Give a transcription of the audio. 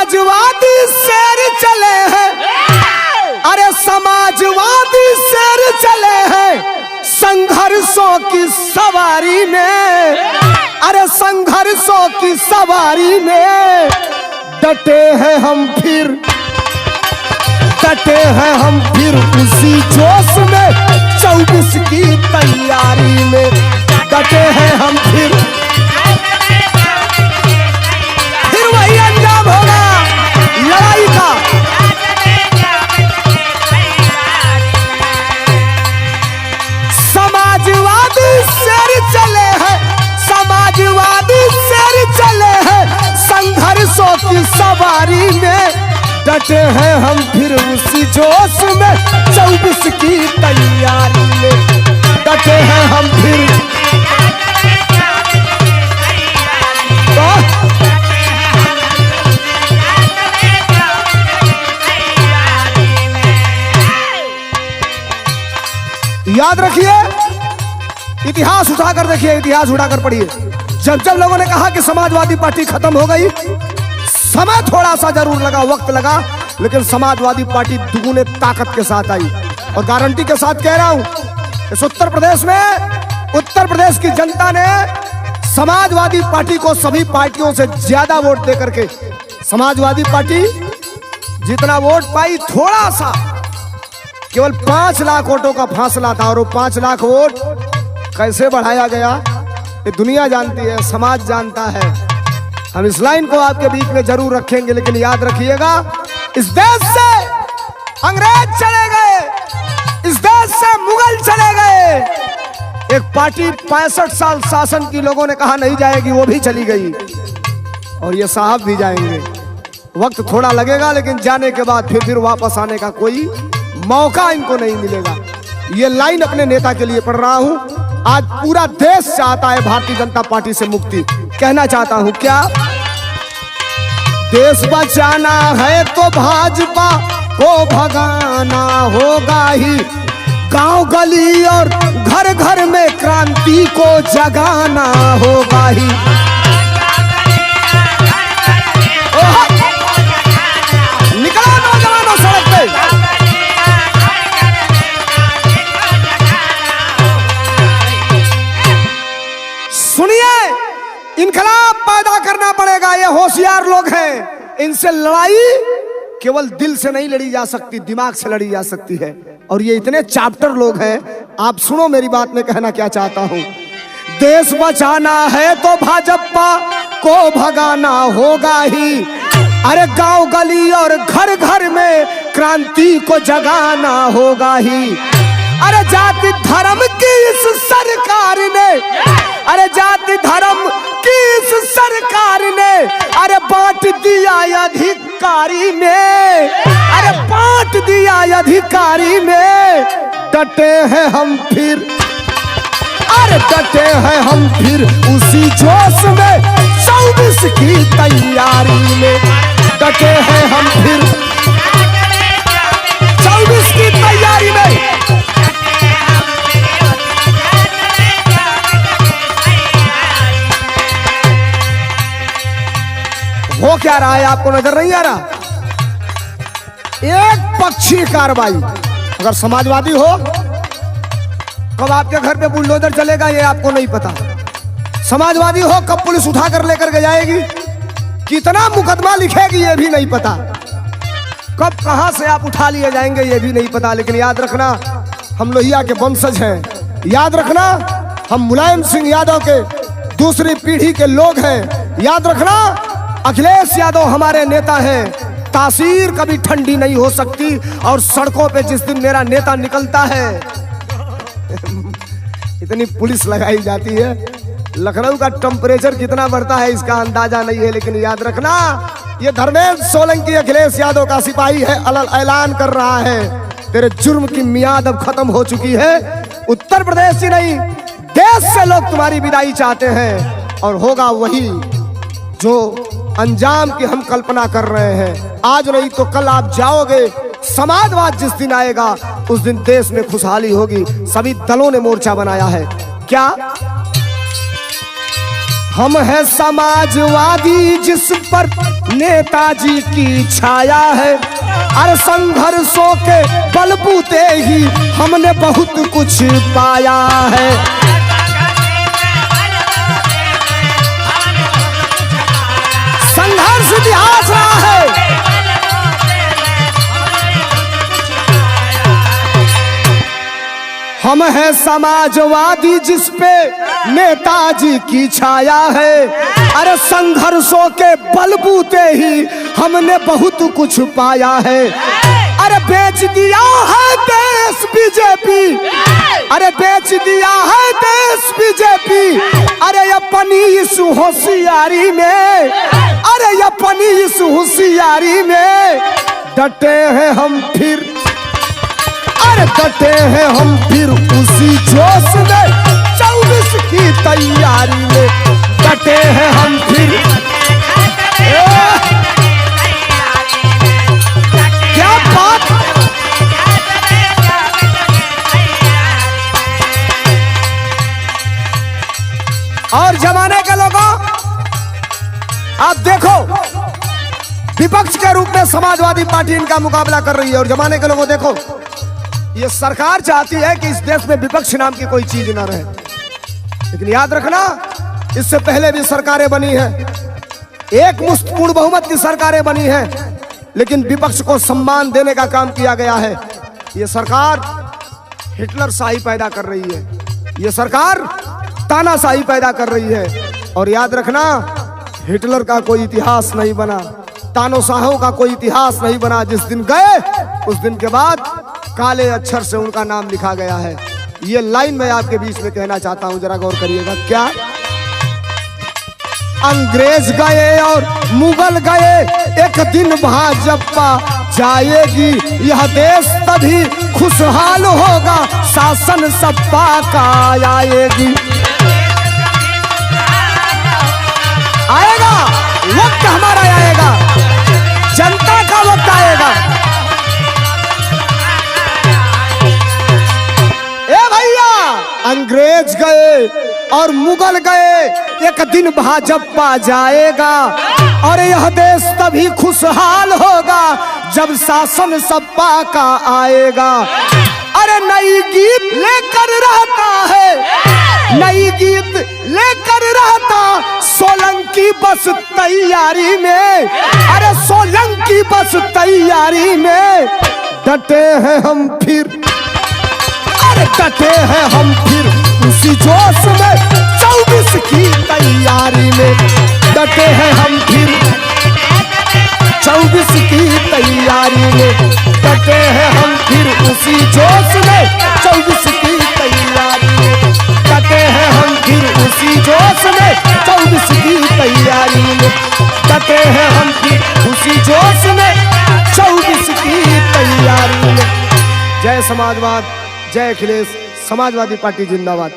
समाजवादी शेर चले हैं, अरे समाजवादी शेर चले हैं संघर्षों की सवारी में, अरे संघर्षों की सवारी में डटे हैं हम फिर, डटे हैं हम फिर उसी जोश में 24 की तैयारी में, डटे हैं हम फिर वही अंजाम होगा लड़ाई का। समाजवादी शेर चले हैं, समाजवादी शेर चले हैं संघर्षों की सवारी में, डटे हैं हम फिर उसी जोश में 24 की तैयारी में, डटे हैं हम फिर। याद रखिए, इतिहास उठाकर देखिए, इतिहास उठाकर पढ़िए। जब जब लोगों ने कहा कि समाजवादी पार्टी खत्म हो गई, समय थोड़ा सा जरूर लगा, वक्त लगा, लेकिन समाजवादी पार्टी दुगुने ताकत के साथ आई। और गारंटी के साथ कह रहा हूं, इस उत्तर प्रदेश में उत्तर प्रदेश की जनता ने समाजवादी पार्टी को सभी पार्टियों से ज्यादा वोट देकर के, समाजवादी पार्टी जितना वोट पाई, थोड़ा सा केवल 5 लाख वोटों का फासला था, और वो 5 लाख वोट कैसे बढ़ाया गया ये दुनिया जानती है, समाज जानता है। हम इस लाइन को आपके बीच में जरूर रखेंगे, लेकिन याद रखिएगा, इस देश से अंग्रेज चले गए, इस देश से मुगल चले गए, एक पार्टी 65 साल शासन की लोगों ने कहा नहीं जाएगी, वो भी चली गई, और ये साहब भी जाएंगे। वक्त थोड़ा लगेगा, लेकिन जाने के बाद फिर वापस आने का कोई मौका इनको नहीं मिलेगा। ये लाइन अपने नेता के लिए पढ़ रहा हूं। आज पूरा देश चाहता है भारतीय जनता पार्टी से मुक्ति। कहना चाहता हूं क्या, देश बचाना है तो भाजपा को भगाना होगा ही, गांव गली और घर घर में क्रांति को जगाना होगा ही। निकलो नौजवानों सड़क पे, सुनिए, इनकलाब पैदा करना पड़ेगा। ये होशियार लोग हैं, इनसे लड़ाई केवल दिल से नहीं लड़ी जा सकती, दिमाग से लड़ी जा सकती है। और ये इतने चैप्टर लोग हैं, आप सुनो मेरी बात, में कहना क्या चाहता हूं। देश बचाना है तो भाजपा को भगाना होगा ही, अरे गांव गली और घर घर में क्रांति को जगाना होगा ही। अरे जाति धर्म की इस सरकार ने, अरे जाति धर्म की इस सरकार ने, अरे बांट दिया अधिकारी में, अरे बांट दिया अधिकारी में, डटे हैं हम फिर, अरे डटे हैं हम फिर उसी जोश में 24 की तैयारी में, डटे हैं हम फिर 24 की तैयारी में। हो क्या रहा है आपको नजर नहीं आ रहा? एक पक्षी कार्रवाई। अगर समाजवादी हो कब आपके घर पे बुलडोजर चलेगा ये आपको नहीं पता। समाजवादी हो कब पुलिस उठा कर लेकर के जाएगी, कितना मुकदमा लिखेगी ये भी नहीं पता, कब कहां से आप उठा लिए जाएंगे ये भी नहीं पता। लेकिन याद रखना, हम लोहिया के वंशज हैं, याद रखना हम मुलायम सिंह यादव के दूसरी पीढ़ी के लोग हैं, याद रखना अखिलेश यादव हमारे नेता हैं। तासीर कभी ठंडी नहीं हो सकती, और सड़कों पे जिस दिन मेरा नेता निकलता है इतनी पुलिस लगाई जाती है, लखनऊ का टेम्परेचर कितना बढ़ता है इसका अंदाजा नहीं है। लेकिन याद रखना, ये धर्मेंद्र सोलंकी अखिलेश यादव का सिपाही है, ऐलान कर रहा है तेरे जुर्म की मियाद अब खत्म हो चुकी है। उत्तर प्रदेश ही नहीं, देश से लोग तुम्हारी विदाई चाहते हैं, और होगा वही जो अंजाम की हम कल्पना कर रहे हैं। आज नहीं तो कल आप जाओगे। समाजवाद जिस दिन आएगा उस दिन देश में खुशहाली होगी। सभी दलों ने मोर्चा बनाया है। क्या हम है समाजवादी जिस पर नेताजी की छाया है। अरे संघर्षों के बलबूते ही हमने बहुत कुछ पाया है। संघर्ष इतिहास रहा है। हम है समाजवादी जिस पे नेताजी की छाया है। अरे संघर्षों के बलबूते ही हमने बहुत कुछ पाया है। अरे बेच दिया है देश बीजेपी, अरे बेच दिया है देश बीजेपी। अरे अपनी इस होशियारी में, अरे अपनी इस होशियारी में डटे हैं हम फिर, अरे डटे हैं हम फिर उसी जोश में 24 की तैयारी में। डटे हैं हम फिर, क्या बात। और जमाने के लोगों आप देखो, विपक्ष के रूप में समाजवादी पार्टी इनका मुकाबला कर रही है। और जमाने के लोगों देखो, ये सरकार चाहती है कि इस देश में विपक्ष नाम की कोई चीज ना रहे। लेकिन याद रखना, इससे पहले भी सरकारें बनी हैं, एक मुश्त पूर्ण बहुमत की सरकारें बनी हैं, लेकिन विपक्ष को सम्मान देने का काम किया गया है। ये सरकार हिटलर शाही पैदा कर रही है, ये सरकार तानाशाही पैदा कर रही है। और याद रखना, हिटलर का कोई इतिहास नहीं बना, तानाशाहों का कोई इतिहास नहीं बना। जिस दिन गए उस दिन के बाद काले अक्षर से उनका नाम लिखा गया है। ये लाइन मैं आपके बीच में कहना चाहता हूं, जरा गौर करिएगा। क्या अंग्रेज गए और मुगल गए, एक दिन भाजपा जाएगी। यह देश तभी खुशहाल होगा, शासन सपा का आएगी। आएगा वक्त, हमारा आएगा, जनता का वक्त आएगा। अंग्रेज गए और मुगल गए, एक दिन भाजपा जाएगा। और यह देश तभी खुशहाल होगा जब शासन सपा का आएगा। अरे नई गीत लेकर रहता है, नई गीत लेकर रहता सोलंकी बस तैयारी में। अरे सोलंकी बस तैयारी में डटे हैं हम फिर, डटे हैं हम फिर उसी जोश में 24 की तैयारी में। डटे हैं हम फिर 24 की तैयारी में। डटे हैं हम फिर उसी जोश में 24 की तैयारी में। डटे हैं हम फिर उसी जोश में 24 की तैयारी में। डटे हैं हम फिर उसी जोश में 24 की तैयारी में। जय समाजवाद, जय अखिलेश, समाजवादी पार्टी जिंदाबाद।